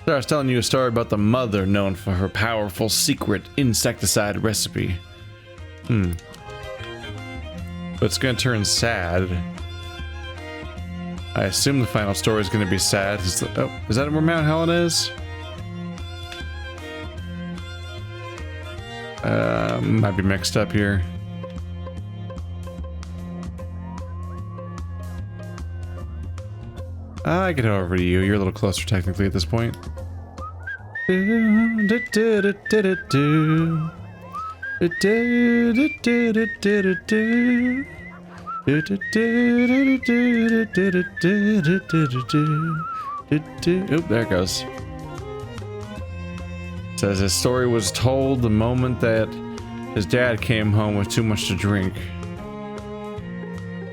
So I was telling you a story about the mother known for her powerful secret insecticide recipe. But it's gonna turn sad. I assume the final story is gonna be sad. Is that where Mount Helen is? Might be mixed up here. I get over to you. You're a little closer technically at this point. Oop, there it goes. It says his story was told the moment that his dad came home with too much to drink.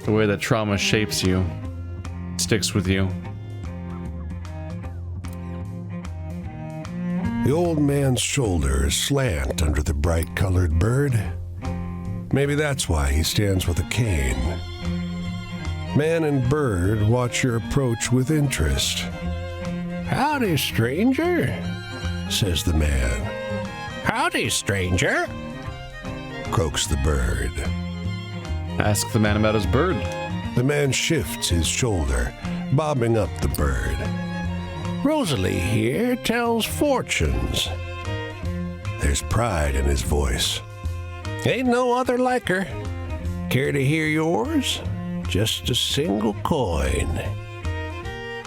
The way that trauma shapes you, sticks with you. The old man's shoulders slant under the bright-colored bird. Maybe that's why he stands with a cane. Man and bird watch your approach with interest. "Howdy, stranger," says the man. "Howdy, stranger," croaks the bird. Ask the man about his bird. The man shifts his shoulder, bobbing up the bird. "Rosalie here tells fortunes." There's pride in his voice. "Ain't no other like her. Care to hear yours? Just a single coin."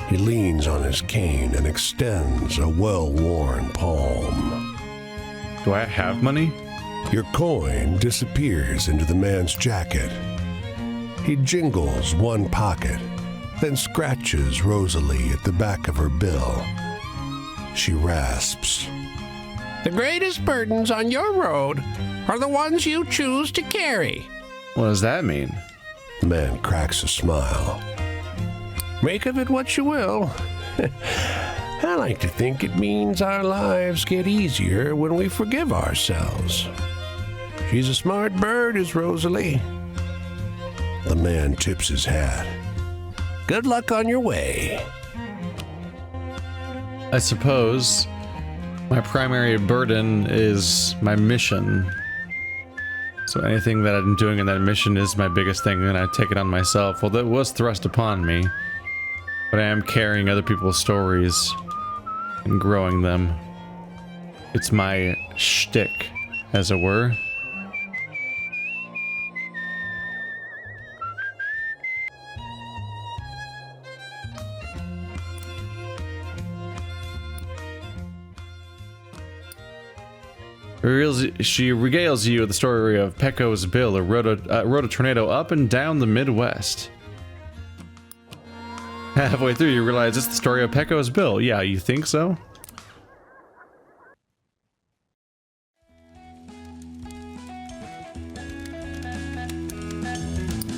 He leans on his cane and extends a well-worn palm. Do I have money? Your coin disappears into the man's jacket. He jingles one pocket, then scratches Rosalie at the back of her bill. She rasps. "The greatest burdens on your road are the ones you choose to carry." What does that mean? The man cracks a smile. "Make of it what you will. I like to think it means our lives get easier when we forgive ourselves. She's a smart bird, is Rosalie." The man tips his hat. "Good luck on your way." I suppose my primary burden is my mission. So anything that I'm doing in that mission is my biggest thing, and I take it on myself. Well, that was thrust upon me, but I am carrying other people's stories and growing them. It's my shtick, as it were. She regales you with the story of Pecco's Bill, who rode a tornado up and down the Midwest. Halfway through, you realize it's the story of Pecco's Bill. Yeah, you think so?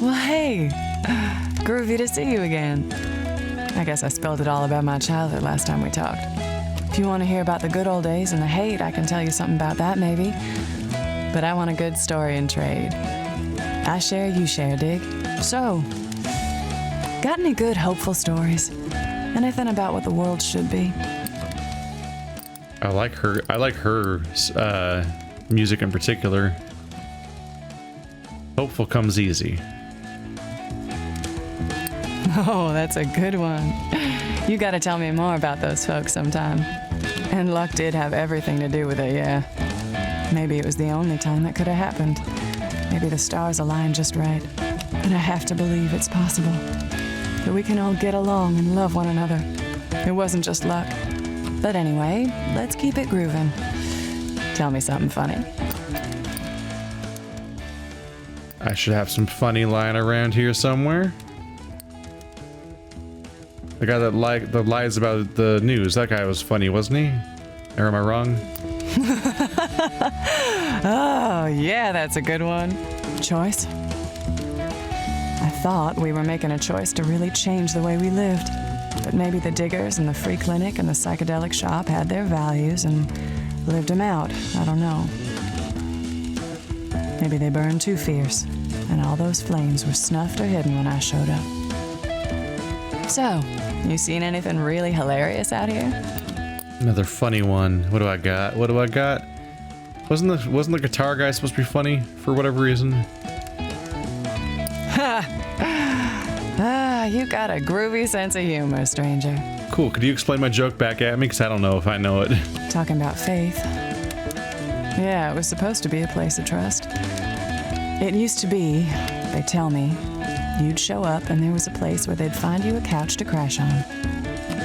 Well, hey, groovy to see you again. I guess I spilled it all about my childhood last time we talked. If you want to hear about the good old days and the hate, I can tell you something about that, maybe. But I want a good story in trade. I share, you share, dig? So, got any good, hopeful stories? Anything about what the world should be? I like her music in particular. Hopeful comes easy. Oh, that's a good one. You gotta tell me more about those folks sometime. And luck did have everything to do with it, yeah. Maybe it was the only time that could have happened. Maybe the stars aligned just right. And I have to believe it's possible. That we can all get along and love one another. It wasn't just luck. But anyway, let's keep it grooving. Tell me something funny. I should have some funny lying around here somewhere. The guy that lies about the news, that guy was funny, wasn't he? Or am I wrong? Oh, yeah, that's a good one. Choice? I thought we were making a choice to really change the way we lived. But maybe the diggers and the free clinic and the psychedelic shop had their values and lived them out. I don't know. Maybe they burned too fierce, and all those flames were snuffed or hidden when I showed up. So, you seen anything really hilarious out here? Another funny one. What do I got? What do I got? Wasn't the guitar guy supposed to be funny for whatever reason? You got a groovy sense of humor, stranger. Cool. Could you explain my joke back at me? Because I don't know if I know it. Talking about faith. Yeah, it was supposed to be a place of trust. It used to be, they tell me, you'd show up and there was a place where they'd find you a couch to crash on.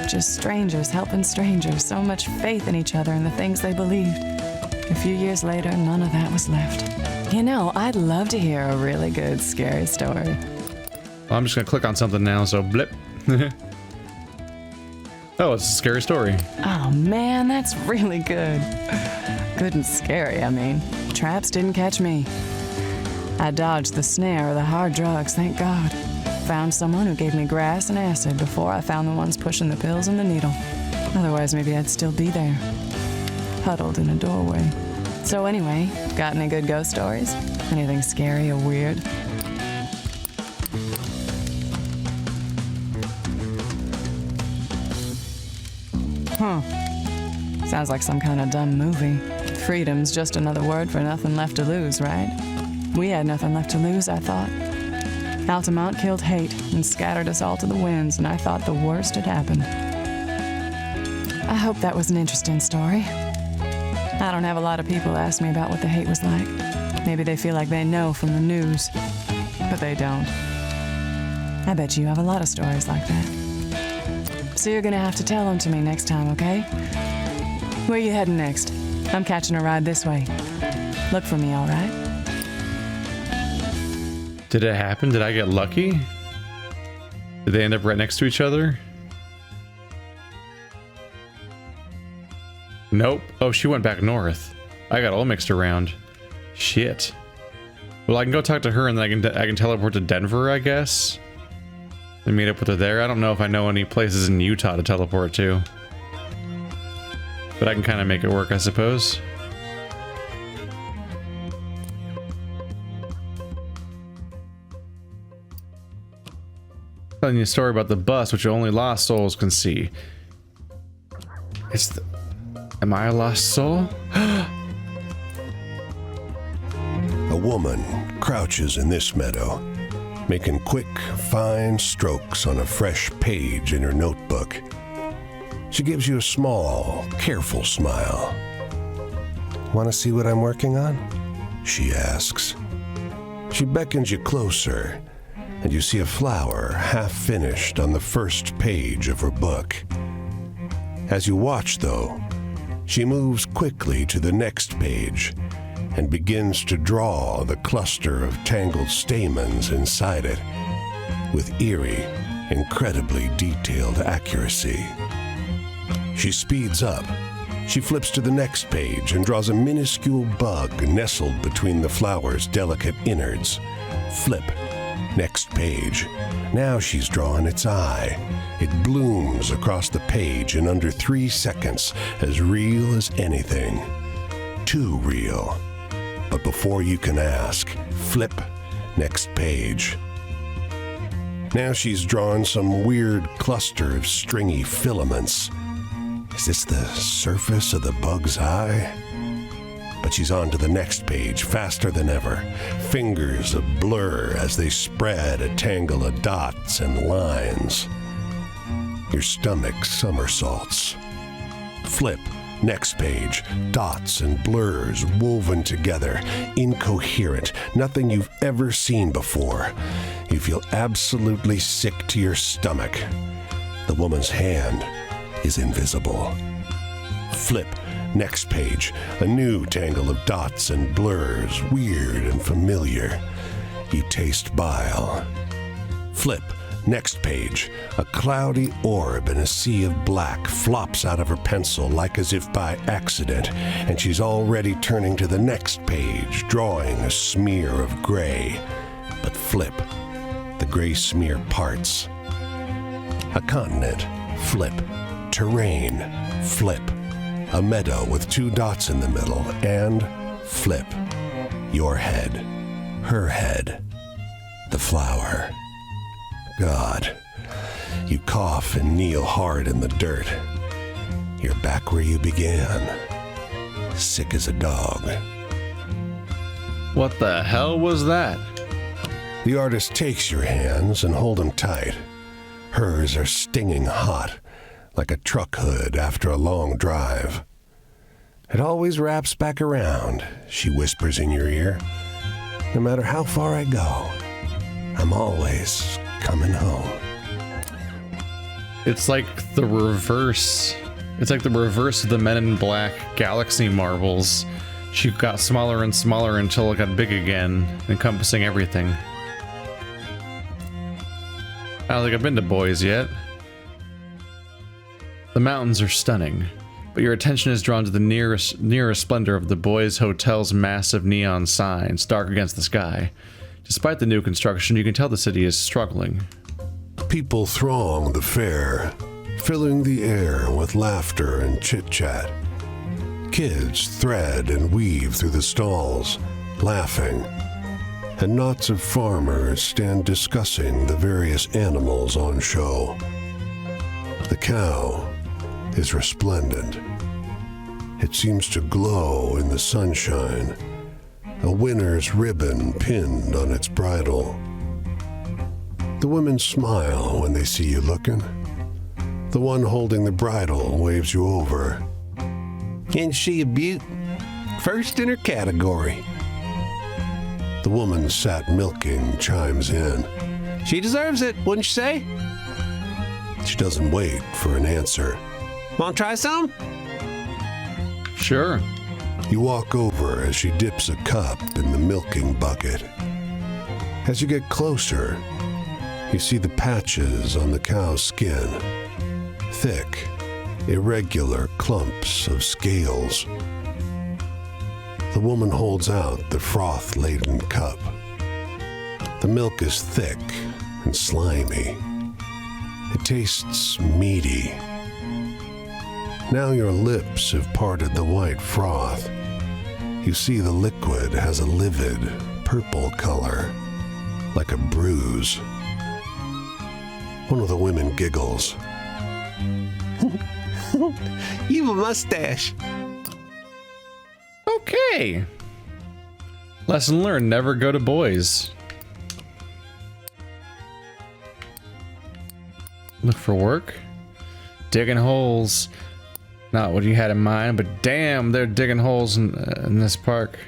Just strangers helping strangers, so much faith in each other and the things they believed. A few years later, none of that was left. You know, I'd love to hear a really good, scary story. Well, I'm just gonna click on something now, so blip. Oh, it's a scary story. Oh man, that's really good. Good and scary, I mean. Traps didn't catch me. I dodged the snare of the hard drugs, thank God. Found someone who gave me grass and acid before I found the ones pushing the pills and the needle. Otherwise, maybe I'd still be there, huddled in a doorway. So anyway, got any good ghost stories? Anything scary or weird? Huh. Sounds like some kind of dumb movie. Freedom's just another word for nothing left to lose, right? We had nothing left to lose, I thought. Altamont killed hate and scattered us all to the winds, and I thought the worst had happened. I hope that was an interesting story. I don't have a lot of people ask me about what the hate was like. Maybe they feel like they know from the news, but they don't. I bet you have a lot of stories like that. So you're gonna have to tell them to me next time, okay? Where you heading next? I'm catching a ride this way. Look for me, all right? Did it happen? Did I get lucky? Did they end up right next to each other? Nope. Oh, she went back north. I got all mixed around. Shit. Well, I can go talk to her and then I can teleport to Denver, I guess. And meet up with her there. I don't know if I know any places in Utah to teleport to. But I can kind of make it work, I suppose. Telling you a story about the bus, which only lost souls can see. It's the... Am I a lost soul? A woman crouches in this meadow, making quick, fine strokes on a fresh page in her notebook. She gives you a small, careful smile. Want to see what I'm working on? She asks. She beckons you closer, and you see a flower half finished on the first page of her book. As you watch, though, she moves quickly to the next page and begins to draw the cluster of tangled stamens inside it with eerie, incredibly detailed accuracy. She speeds up. She flips to the next page and draws a minuscule bug nestled between the flower's delicate innards. Flip. Next page. Now she's drawn its eye. It blooms across the page in under 3 seconds, as real as anything. Too real. But before you can ask, flip. Next page. Now she's drawn some weird cluster of stringy filaments. Is this the surface of the bug's eye? But she's on to the next page faster than ever. Fingers a blur as they spread a tangle of dots and lines. Your stomach somersaults. Flip. Next page. Dots and blurs woven together. Incoherent. Nothing you've ever seen before. You feel absolutely sick to your stomach. The woman's hand is invisible. Flip. Next page. A new tangle of dots and blurs, weird and familiar. You taste bile. Flip. Next page. A cloudy orb in a sea of black flops out of her pencil like as if by accident, and she's already turning to the next page, drawing a smear of gray. But flip. The gray smear parts. A continent. Flip. Terrain. Flip. A meadow with 2 dots in the middle, and flip. Your head. Her head. The flower. God. You cough and kneel hard in the dirt. You're back where you began. Sick as a dog. What the hell was that? The artist takes your hands and hold them tight. Hers are stinging hot, like a truck hood after a long drive. It always wraps back around, she whispers in your ear. No matter how far I go, I'm always coming home. It's like the reverse. It's like the reverse of the Men in Black galaxy marbles. She got smaller and smaller until it got big again, encompassing everything. I don't think I've been to Boise yet. The mountains are stunning, but your attention is drawn to the nearest splendor of the Boise Hotel's massive neon signs, dark against the sky. Despite the new construction, you can tell the city is struggling. People throng the fair, filling the air with laughter and chit-chat. Kids thread and weave through the stalls, laughing, and knots of farmers stand discussing the various animals on show. The cow is resplendent. It seems to glow in the sunshine, a winner's ribbon pinned on its bridle. The women smile when they see you looking. The one holding the bridle waves you over. Ain't she a beaut? First in her category. The woman sat milking chimes in. She deserves it, wouldn't you say? She doesn't wait for an answer. Want to try some? Sure. You walk over as she dips a cup in the milking bucket. As you get closer, you see the patches on the cow's skin. Thick, irregular clumps of scales. The woman holds out the froth-laden cup. The milk is thick and slimy. It tastes meaty. Now your lips have parted the white froth. You see the liquid has a livid purple color, like a bruise. One of the women giggles. You have a mustache. Okay. Lesson learned, never go to Boise. Look for work. Digging holes. Not what you had in mind, but damn, they're digging holes in this park.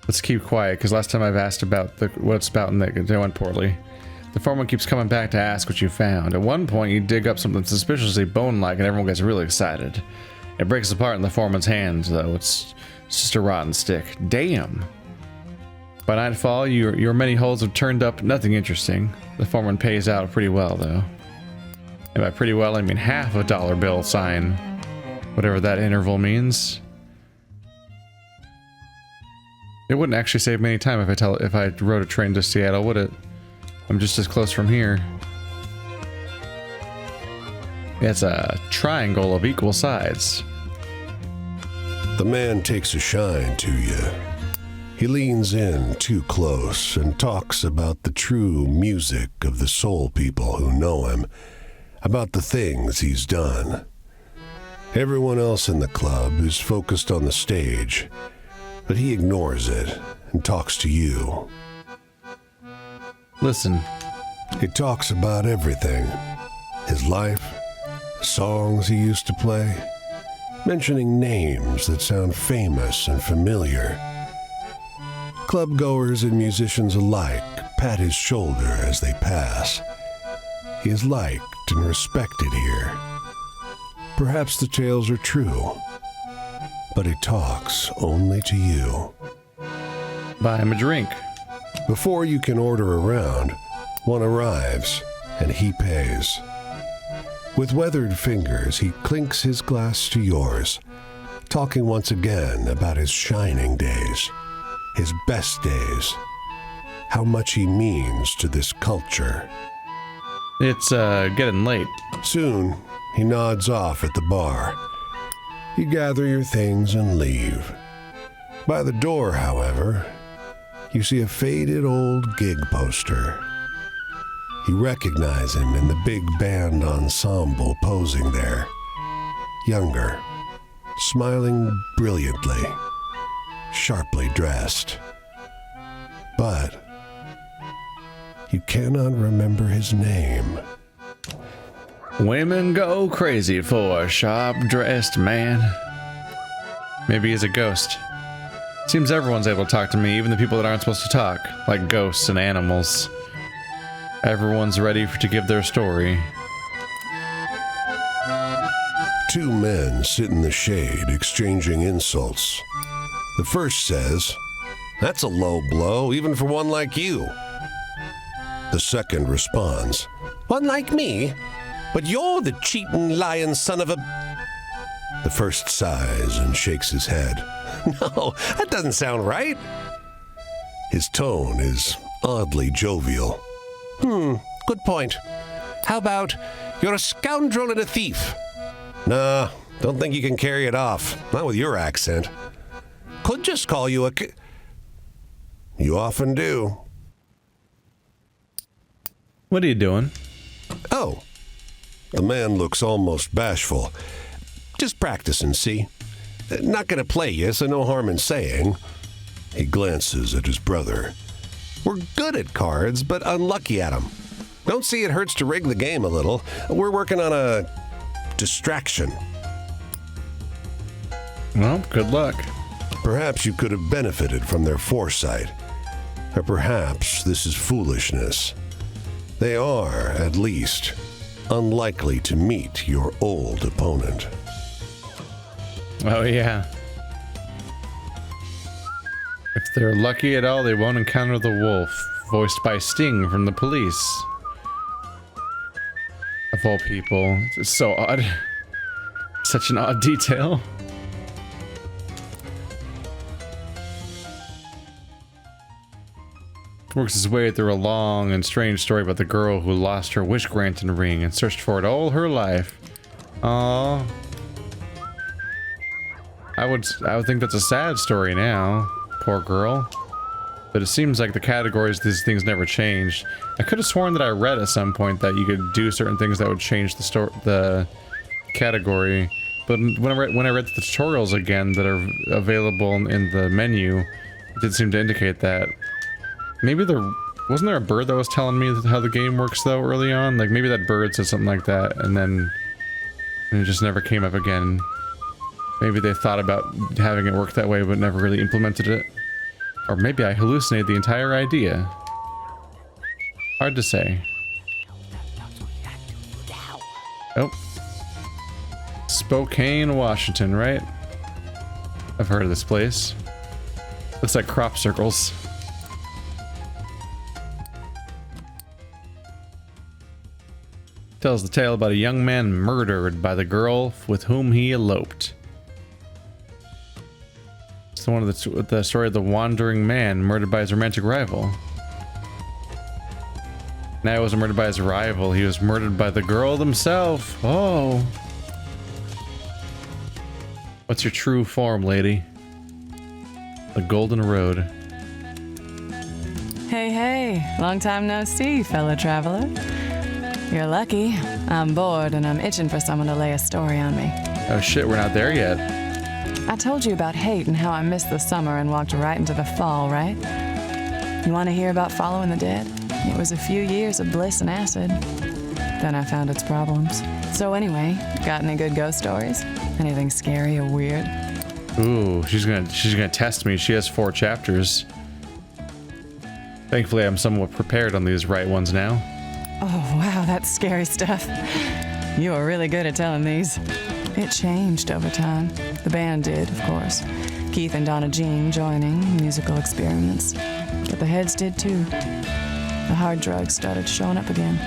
Let's keep quiet, because last time I've asked about what's about and they went poorly. The foreman keeps coming back to ask what you found. At one point, you dig up something suspiciously bone-like and everyone gets really excited. It breaks apart in the foreman's hands, though. It's just a rotten stick. Damn. By nightfall, your many holes have turned up nothing interesting. The foreman pays out pretty well, though. And by pretty well, I mean half a dollar bill sign. Whatever that interval means. It wouldn't actually save me any time if I rode a train to Seattle, would it? I'm just as close from here. It's a triangle of equal sides. The man takes a shine to you. He leans in too close and talks about the true music of the soul people who know him, about the things he's done. Everyone else in the club is focused on the stage, but he ignores it and talks to you. Listen. He talks about everything. His life, the songs he used to play, mentioning names that sound famous and familiar. Clubgoers and musicians alike pat his shoulder as they pass. He is liked and respected here. Perhaps the tales are true, but he talks only to you. Buy him a drink. Before you can order a round, one arrives, and he pays. With weathered fingers, he clinks his glass to yours, talking once again about his shining days, his best days, how much he means to this culture. It's getting late. Soon, he nods off at the bar. You gather your things and leave. By the door, however, you see a faded old gig poster. You recognize him in the big band ensemble posing there. younger, smiling brilliantly, sharply dressed. But you cannot remember his name. Women go crazy for a sharp-dressed man. Maybe he's a ghost. Seems everyone's able to talk to me, even the people that aren't supposed to talk, like ghosts and animals. Everyone's ready to give their story. Two men sit in the shade, exchanging insults. The first says, "That's a low blow, even for one like you." The second responds, "One like me? But you're the cheating, lying son of a..." The first sighs and shakes his head. "No, that doesn't sound right." His tone is oddly jovial. Good point. How about, "You're a scoundrel and a thief"? Nah, don't think you can carry it off. Not with your accent. Could just call you a... You often do. What are you doing? Oh. The man looks almost bashful. Just practicing, see? Not gonna play you, so no harm in saying. He glances at his brother. We're good at cards, but unlucky at them. Don't see it hurts to rig the game a little. We're working on a distraction. Well, good luck. Perhaps you could have benefited from their foresight. Or perhaps this is foolishness. They are, at least, unlikely to meet your old opponent. Oh, yeah. If they're lucky at all, they won't encounter the wolf, voiced by Sting from the Police. Of all people. It's so odd. Such an odd detail. Works his way through a long and strange story about the girl who lost her wish-granting ring and searched for it all her life. Aww. I would think that's a sad story now. Poor girl. But it seems like the categories of these things never changed. I could have sworn that I read at some point that you could do certain things that would change the category. But when I read the tutorials again that are available in the menu, it did seem to indicate that. Maybe wasn't there a bird that was telling me how the game works though early on? Like maybe that bird said something like that and then it just never came up again. Maybe they thought about having it work that way but never really implemented it. Or maybe I hallucinated the entire idea. Hard to say. Oh. Spokane, Washington, right? I've heard of this place. Looks like crop circles. Tells the tale about a young man murdered by the girl with whom he eloped. It's one of the story of the wandering man murdered by his romantic rival. Now he wasn't murdered by his rival, he was murdered by the girl themselves. Oh. What's your true form, lady? The Golden Road. Hey, hey, long time no see, fellow traveler. You're lucky. I'm bored and I'm itching for someone to lay a story on me. Oh shit, we're not there yet. I told you about hate and how I missed the summer and walked right into the fall, right? You want to hear about following the dead? It was a few years of bliss and acid. Then I found its problems. So anyway, got any good ghost stories? Anything scary or weird? Ooh, she's gonna test me. She has 4 chapters. Thankfully, I'm somewhat prepared on these right ones now. Oh, wow, that's scary stuff. You are really good at telling these. It changed over time. The band did, of course. Keith and Donna Jean joining, musical experiments. But the heads did too. The hard drugs started showing up again.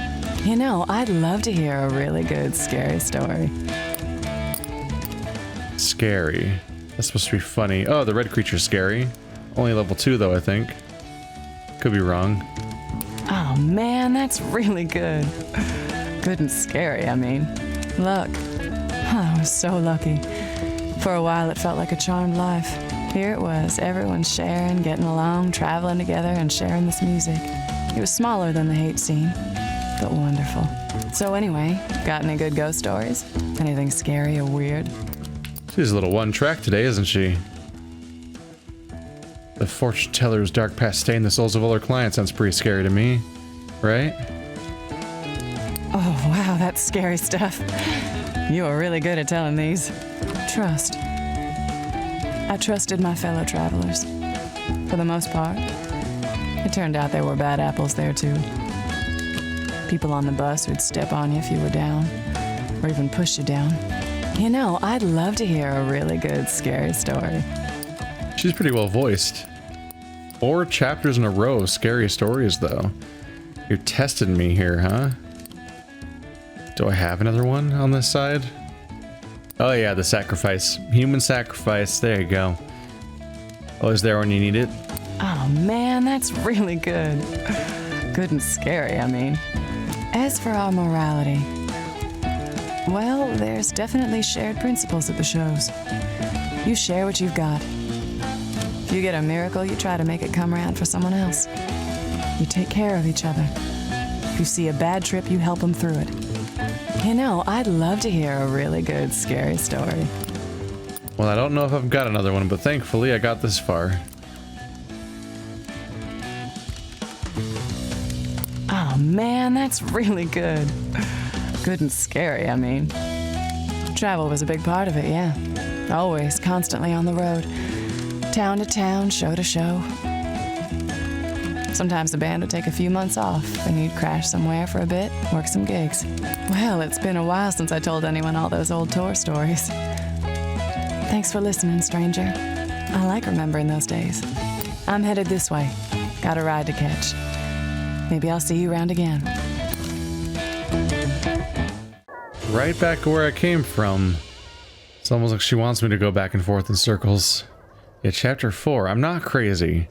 You know, I'd love to hear a really good scary story. Scary. That's supposed to be funny. Oh, the red creature's scary. Only level 2 though, I think. Could be wrong. Oh man, that's really good. Good and scary, I mean. Luck. I was so lucky. For a while it felt like a charmed life. Here it was, everyone sharing, getting along, traveling together, and sharing this music. It was smaller than the hate scene. but wonderful. So anyway, got any good ghost stories? Anything scary or weird? She's a little one-track today, isn't she? The fortune teller's dark past stain the souls of all her clients sounds pretty scary to me, right? Oh, wow, that's scary stuff. You are really good at telling these. Trust. I trusted my fellow travelers. For the most part. It turned out there were bad apples there, too. People on the bus who'd step on you if you were down, or even push you down. You know, I'd love to hear a really good, scary story. She's pretty well voiced. 4 chapters in a row of scary stories, though. You're testing me here, huh? Do I have another one on this side? Oh yeah, the sacrifice. Human sacrifice. There you go. Always there when you need it. Oh man, that's really good. Good and scary, I mean. As for our morality, well, there's definitely shared principles at the shows. You share what you've got. If you get a miracle, you try to make it come around for someone else. You take care of each other. If you see a bad trip, you help them through it. You know, I'd love to hear a really good, scary story. Well, I don't know if I've got another one, but thankfully I got this far. Oh man, that's really good. Good and scary, I mean. Travel was a big part of it, yeah. Always, constantly on the road. Town to town, show to show. Sometimes the band would take a few months off, and you'd crash somewhere for a bit, work some gigs. Well, it's been a while since I told anyone all those old tour stories. Thanks for listening, stranger. I like remembering those days. I'm headed this way. Got a ride to catch. Maybe I'll see you around again. Right back where I came from. It's almost like she wants me to go back and forth in circles. Yeah, chapter 4. I'm not crazy.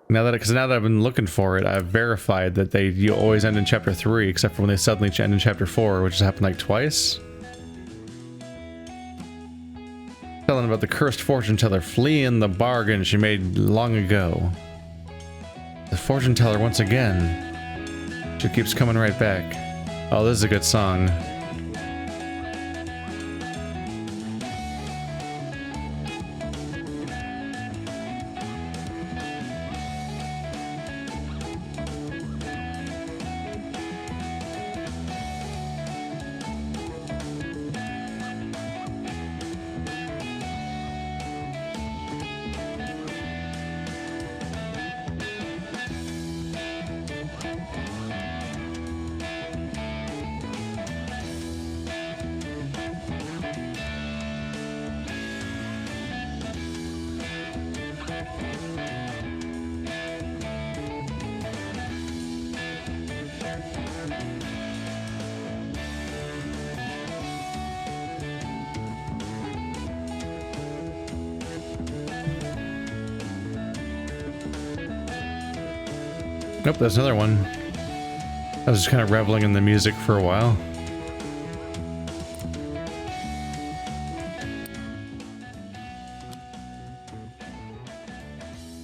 Because now that I've been looking for it, I've verified that you always end in chapter 3, except for when they suddenly end in chapter 4, which has happened like twice. Telling about the cursed fortune teller fleeing the bargain she made long ago. The fortune teller once again. She keeps coming right back. Oh, this is a good song. Nope, there's another one. I was just kind of reveling in the music for a while.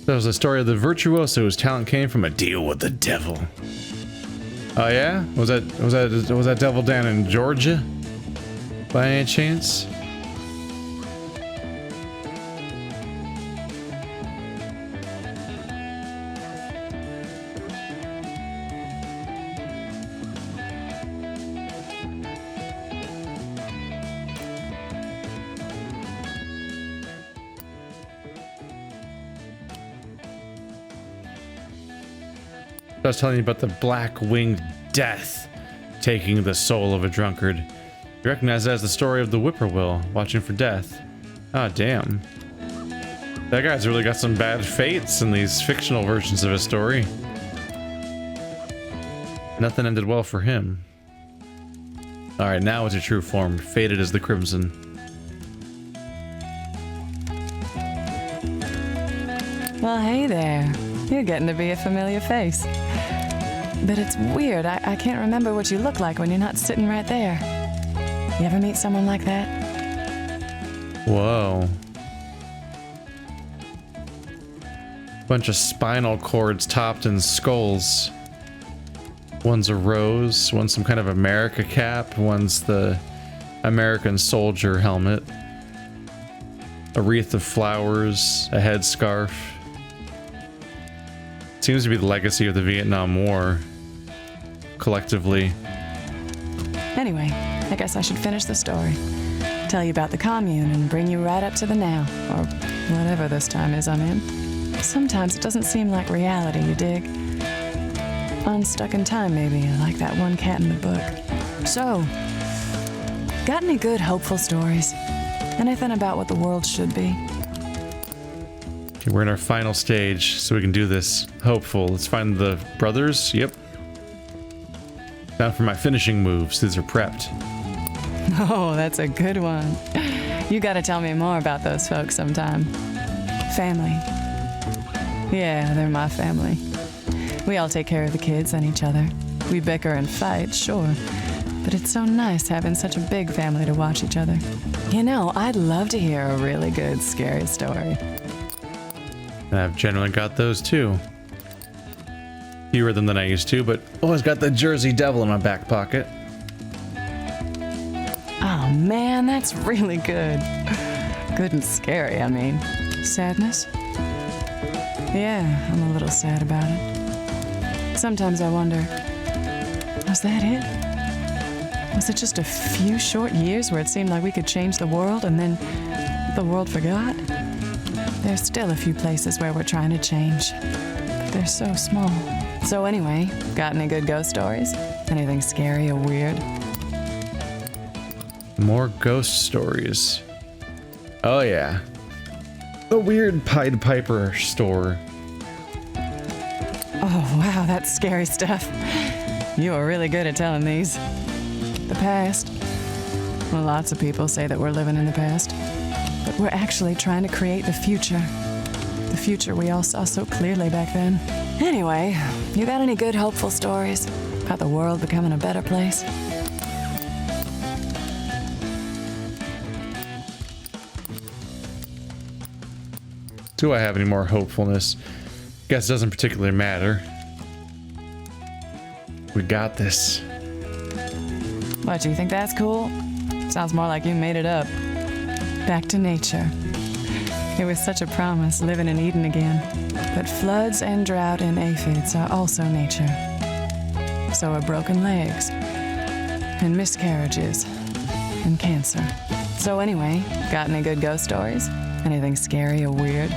That was the story of the virtuoso whose talent came from a deal with the devil. Oh yeah? Was that devil down in Georgia? By any chance? I was telling you about the black-winged death taking the soul of a drunkard. You recognize that as the story of the whippoorwill watching for death. Ah, damn. That guy's really got some bad fates in these fictional versions of his story. Nothing ended well for him. Alright, now it's your true form, faded as the crimson. Well, hey there. You're getting to be a familiar face. But it's weird. I can't remember what you look like when you're not sitting right there. You ever meet someone like that? Whoa. Bunch of spinal cords topped in skulls. One's a rose, one's some kind of America cap, one's the American soldier helmet. A wreath of flowers, a headscarf. Seems to be the legacy of the Vietnam War, collectively. Anyway, I guess I should finish the story. Tell you about the commune and bring you right up to the now, or whatever this time is I'm in. Sometimes it doesn't seem like reality, you dig? Unstuck in time, maybe, like that one cat in the book. So, got any good, hopeful stories? Anything about what the world should be? Okay, we're in our final stage, so we can do this. Hopeful. Let's find the brothers. Yep. Now for my finishing moves. These are prepped. Oh, that's a good one. You gotta tell me more about those folks sometime. Family. Yeah, they're my family. We all take care of the kids and each other. We bicker and fight, sure. But it's so nice having such a big family to watch each other. You know, I'd love to hear a really good, scary story. And I've generally got those too. Fewer than I used to, but always got the Jersey Devil in my back pocket. Oh man, that's really good. Good and scary, I mean. Sadness? Yeah, I'm a little sad about it. Sometimes I wonder, was that it? Was it just a few short years where it seemed like we could change the world and then the world forgot? There's still a few places where we're trying to change, but they're so small. So anyway, got any good ghost stories? Anything scary or weird? More ghost stories. Oh yeah. The weird Pied Piper store. Oh wow, that's scary stuff. You are really good at telling these. The past. Well, lots of people say that we're living in the past, but we're actually trying to create the future. The future we all saw so clearly back then. Anyway, you got any good hopeful stories about the world becoming a better place? Do I have any more hopefulness? Guess it doesn't particularly matter. We got this. What, you think that's cool? Sounds more like you made it up. Back to nature. It was such a promise, living in Eden again. But floods and drought and aphids are also nature. So are broken legs, and miscarriages, and cancer. So anyway, got any good ghost stories? Anything scary or weird?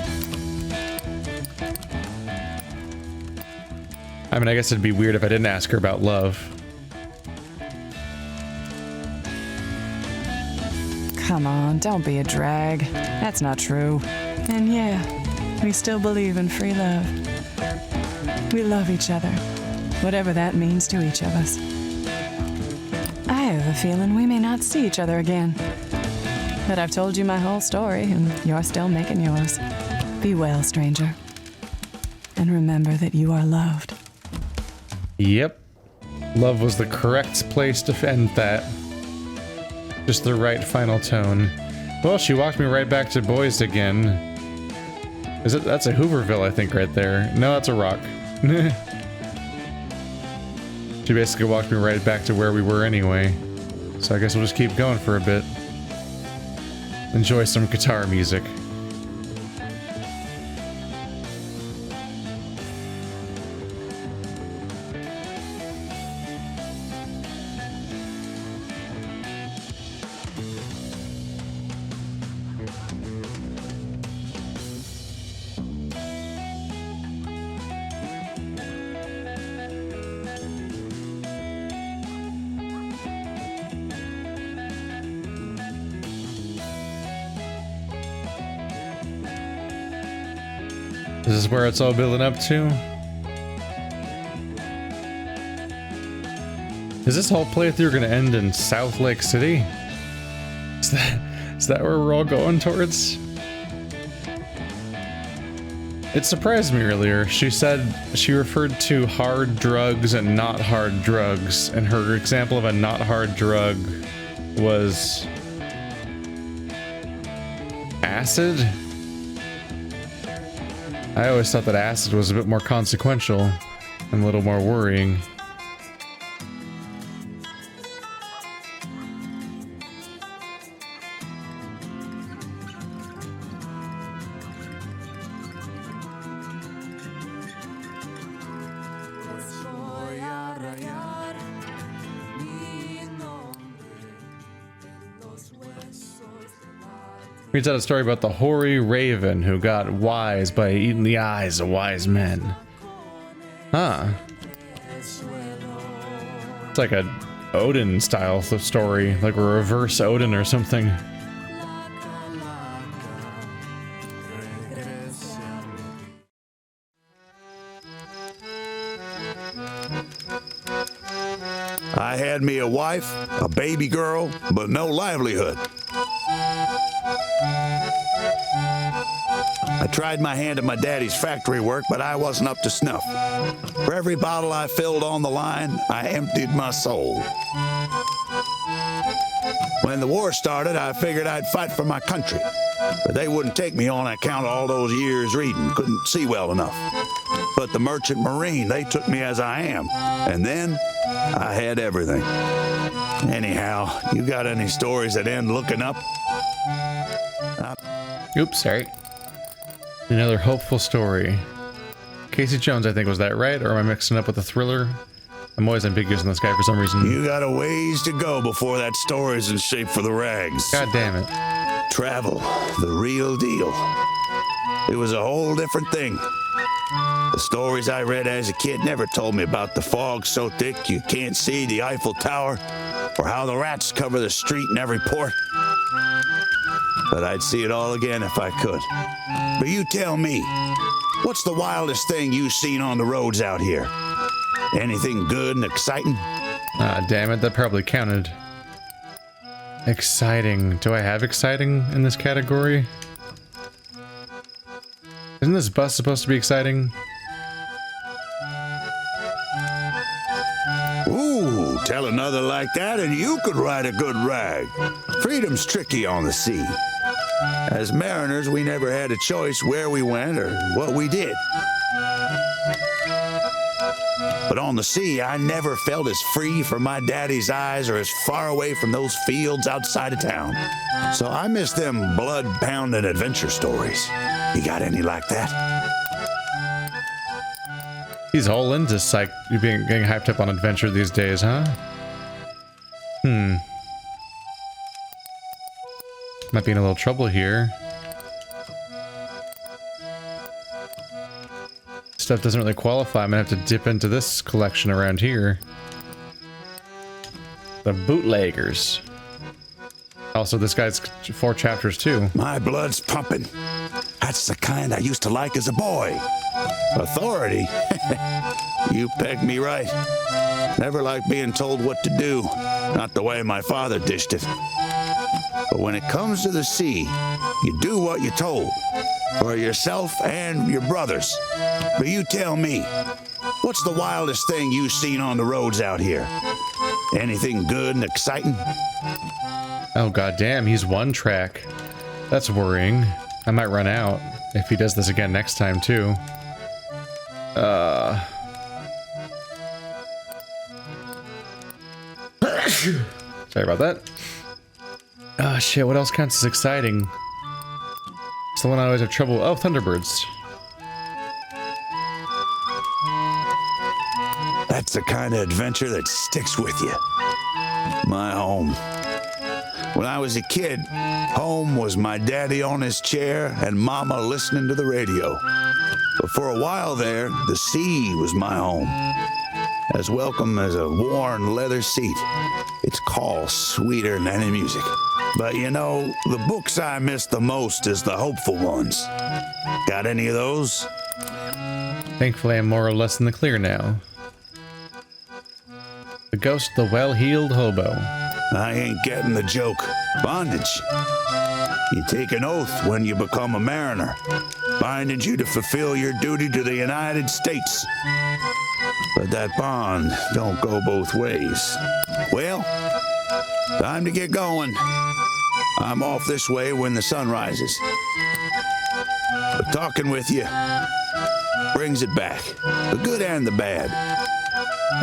I mean, I guess it'd be weird if I didn't ask her about love. Come on, don't be a drag. That's not true. And yeah, we still believe in free love. We love each other, whatever that means to each of us. I have a feeling we may not see each other again. But I've told you my whole story, and you're still making yours. Be well, stranger. And remember that you are loved. Yep. Love was the correct place to end that. Just the right final tone. Well, she walked me right back to boys again. That's a Hooverville, I think, right there. No, that's a rock. She basically walked me right back to where we were anyway. So I guess we'll just keep going for a bit. Enjoy some guitar music. Is this where it's all building up to? Is this whole playthrough gonna end in South Lake City? Is that where we're all going towards? It surprised me earlier. She said she referred to hard drugs and not hard drugs, and her example of a not hard drug was acid? I always thought that acid was a bit more consequential and a little more worrying. Reads out a story about the hoary raven who got wise by eating the eyes of wise men. Huh. It's like a Odin style story, like a reverse Odin or something. I had me a wife, a baby girl, but no livelihood. I tried my hand at my daddy's factory work, but I wasn't up to snuff. For every bottle I filled on the line, I emptied my soul. When the war started, I figured I'd fight for my country, but they wouldn't take me on account of all those years reading, couldn't see well enough. But the Merchant Marine, they took me as I am, and then I had everything. Anyhow, you got any stories that end looking up? Oops, sorry. Another hopeful story. Casey Jones, I think, was that right? Or am I mixing up with a thriller? I'm always ambiguous in this guy for some reason. You got a ways to go before that story's in shape for the rags. God damn it. Travel, the real deal. It was a whole different thing. The stories I read as a kid never told me about the fog so thick you can't see the Eiffel Tower, or how the rats cover the street in every port. But I'd see it all again if I could. But you tell me, what's the wildest thing you've seen on the roads out here? Anything good and exciting? Ah, damn it, that probably counted. Exciting. Do I have exciting in this category? Isn't this bus supposed to be exciting? Ooh, tell another like that and you could write a good rag. Freedom's tricky on the sea. As mariners, we never had a choice where we went or what we did. But on the sea, I never felt as free from my daddy's eyes or as far away from those fields outside of town. So I miss them blood-pounding adventure stories. You got any like that? He's all into getting hyped up on adventure these days, huh? Might be in a little trouble here. Stuff doesn't really qualify. I'm gonna have to dip into this collection around here. The bootleggers. Also, this guy's 4 chapters too. My blood's pumping. That's the kind I used to like as a boy. Authority? You pegged me right. Never liked being told what to do. Not the way my father dished it. But when it comes to the sea, you do what you're told. For yourself and your brothers. But you tell me, what's the wildest thing you've seen on the roads out here? Anything good and exciting? Oh goddamn, he's 1 track. That's worrying. I might run out if he does this again next time too. Sorry about that. Oh shit, what else counts as exciting? It's the one I always have trouble. Oh, Thunderbirds. That's the kind of adventure that sticks with you. My home. When I was a kid, home was my daddy on his chair and mama listening to the radio. But for a while there, the sea was my home. As welcome as a worn leather seat. Its call sweeter than any music. But you know, the books I miss the most is the hopeful ones. Got any of those? Thankfully, I'm more or less in the clear now. The Ghost of the Well-Heeled Hobo. I ain't getting the joke. Bondage. You take an oath when you become a mariner, binding you to fulfill your duty to the United States. But that bond don't go both ways. Well, time to get going. I'm off this way when the sun rises. But talking with you brings it back, the good and the bad.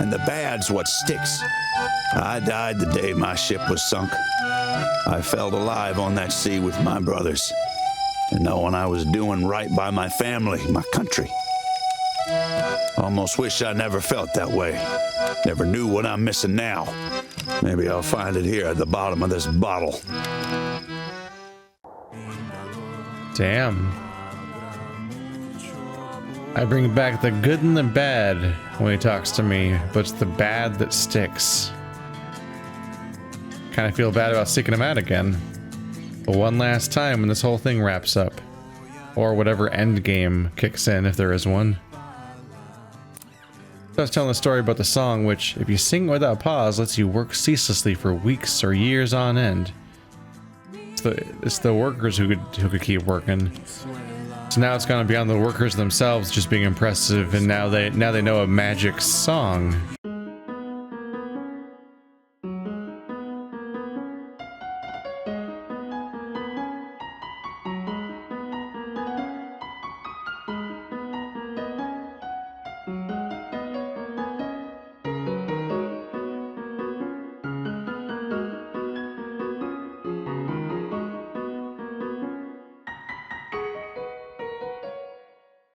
And the bad's what sticks. I died the day my ship was sunk. I felt alive on that sea with my brothers, and knowing I was doing right by my family, my country. Almost wish I never felt that way. Never knew what I'm missing now. Maybe I'll find it here at the bottom of this bottle. Damn. I bring back the good and the bad when he talks to me, but it's the bad that sticks. Kind of feel bad about seeking him out again. But one last time when this whole thing wraps up. Or whatever end game kicks in, if there is one. So I was telling the story about the song, which, if you sing without pause, lets you work ceaselessly for weeks or years on end. It's the workers who could keep working. So now it's gone beyond the workers themselves just being impressive, and now they know a magic song